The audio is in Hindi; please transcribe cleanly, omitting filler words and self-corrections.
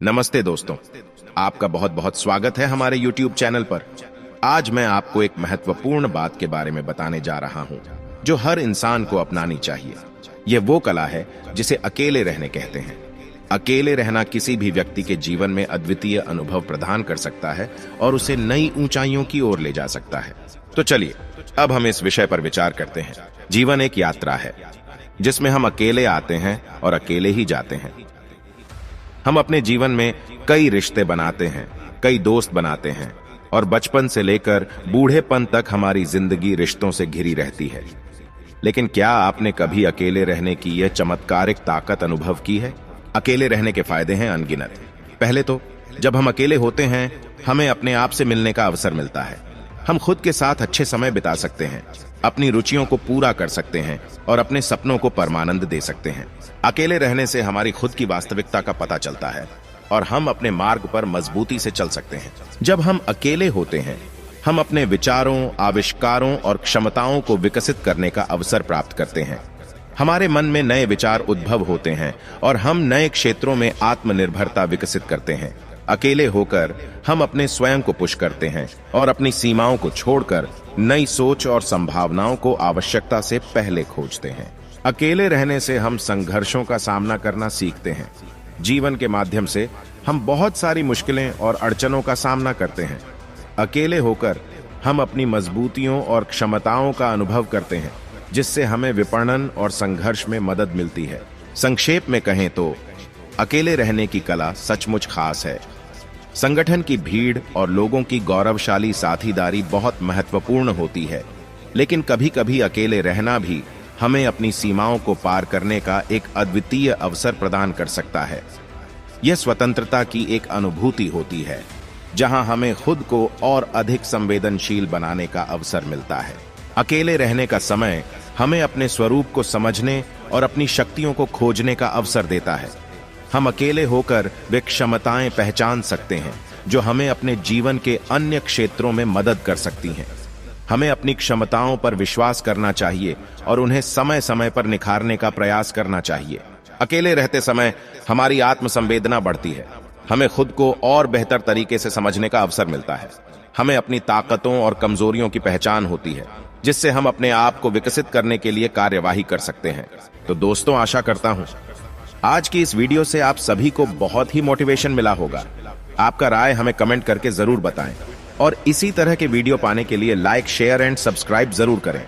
नमस्ते दोस्तों, आपका बहुत बहुत स्वागत है हमारे YouTube चैनल पर। आज मैं आपको एक महत्वपूर्ण बात के बारे में बताने जा रहा हूं, जो हर इंसान को अपनानी चाहिए। यह वो कला है जिसे अकेले रहने कहते हैं। अकेले रहना किसी भी व्यक्ति के जीवन में अद्वितीय अनुभव प्रदान कर सकता है और उसे नई ऊंचाइयों की ओर ले जा सकता है। तो चलिए अब हम इस विषय पर विचार करते हैं। जीवन एक यात्रा है जिसमें हम अकेले आते हैं और अकेले ही जाते हैं। हम अपने जीवन में कई रिश्ते बनाते हैं, कई दोस्त बनाते हैं और बचपन से लेकर बूढ़ेपन तक हमारी जिंदगी रिश्तों से घिरी रहती है। लेकिन क्या आपने कभी अकेले रहने की यह चमत्कारिक ताकत अनुभव की है? अकेले रहने के फायदे हैं अनगिनत। पहले तो जब हम अकेले होते हैं, हमें अपने आप से मिलने का अवसर मिलता है। हम खुद के साथ अच्छे समय बिता सकते हैं, अपनी रुचियों को पूरा कर सकते हैं और अपने सपनों को परमानंद दे सकते हैं। अकेले रहने से हमारी खुद की वास्तविकता का पता चलता है और हम अपने मार्ग पर मजबूती से चल सकते हैं। जब हम अकेले होते हैं, हम अपने विचारों, आविष्कारों और क्षमताओं को विकसित करने का अवसर प्राप्त करते हैं। हमारे मन में नए विचार उद्भव होते हैं और हम नए क्षेत्रों में आत्मनिर्भरता विकसित करते हैं। अकेले होकर हम अपने स्वयं को पुश करते हैं और अपनी सीमाओं को छोड़कर नई सोच और संभावनाओं को आवश्यकता से पहले खोजते हैं। अकेले रहने से हम संघर्षों का सामना करना सीखते हैं। जीवन के माध्यम से हम बहुत सारी मुश्किलें और अड़चनों का सामना करते हैं। अकेले होकर हम अपनी मजबूतियों और क्षमताओं का अनुभव करते हैं, जिससे हमें विपणन और संघर्ष में मदद मिलती है। संक्षेप में कहें तो अकेले रहने की कला सचमुच खास है। संगठन की भीड़ और लोगों की गौरवशाली साथीदारी बहुत महत्वपूर्ण होती है, लेकिन कभी-कभी अकेले रहना भी हमें अपनी सीमाओं को पार करने का एक अद्वितीय अवसर प्रदान कर सकता है। यह स्वतंत्रता की एक अनुभूति होती है, जहां हमें खुद को और अधिक संवेदनशील बनाने का अवसर मिलता है। अकेले रहने का समय हमें अपने स्वरूप को समझने और अपनी शक्तियों को खोजने का अवसर देता है। हम अकेले होकर वे क्षमताएं पहचान सकते हैं जो हमें अपने जीवन के अन्य क्षेत्रों में मदद कर सकती हैं। हमें अपनी क्षमताओं पर विश्वास करना चाहिए और उन्हें समय समय पर निखारने का प्रयास करना चाहिए। अकेले रहते समय हमारी आत्मसंवेदना बढ़ती है। हमें खुद को और बेहतर तरीके से समझने का अवसर मिलता है। हमें अपनी ताकतों और कमजोरियों की पहचान होती है, जिससे हम अपने आप को विकसित करने के लिए कार्यवाही कर सकते हैं। तो दोस्तों, आशा करता हूं आज की इस वीडियो से आप सभी को बहुत ही मोटिवेशन मिला होगा। आपका राय हमें कमेंट करके जरूर बताएं और इसी तरह के वीडियो पाने के लिए लाइक, शेयर एंड सब्सक्राइब जरूर करें।